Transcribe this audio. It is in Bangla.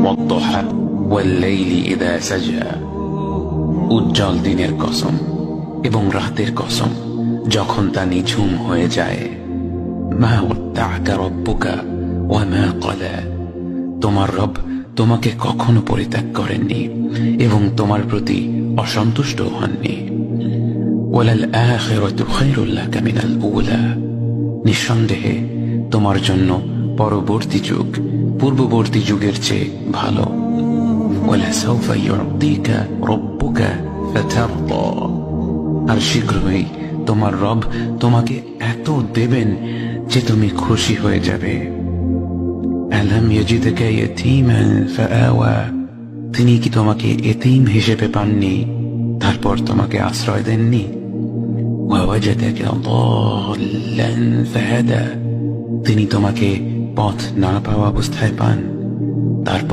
والضحى والليل إذا سجى উজ্জ্বল দিনের কসম এবং রাতের কসম যখন তা নিঝুম হয়ে যায়। মা ওয়াদ্দাআকা রাব্বুকা ওয়া মা ক্বালা, তোমার রব তোমাকে কখনো পরিত্যাগ করেননি এবং তোমার প্রতি অসন্তুষ্ট হননি। ওয়ালাল আখিরাতু খায়রুল লাকা মিনাল উলা, নিঃসন্দেহে তোমার জন্য পরবর্তী যুগ পূর্ববর্তী যুগের চেয়ে ভালো। ওয়ালাসাউফা ইউতিকা রাব্বুকা ফাতারদা, আর শীঘ্রই তোমার রব তোমাকে এত দেবেন যে তুমি খুশি হয়ে যাবে। আলাম ইয়াজিদকা ইয়াতীমান ফাআওয়া, তিনি কি তোমাকে এতিম হিসেবে পাননি তারপর তোমাকে আশ্রয় দেননি? ওয়াওয়াজাদাকা দাল্লান ফাহাদা, তিনি তোমাকে পথ না পাওয়া অবস্থায় পান তারপর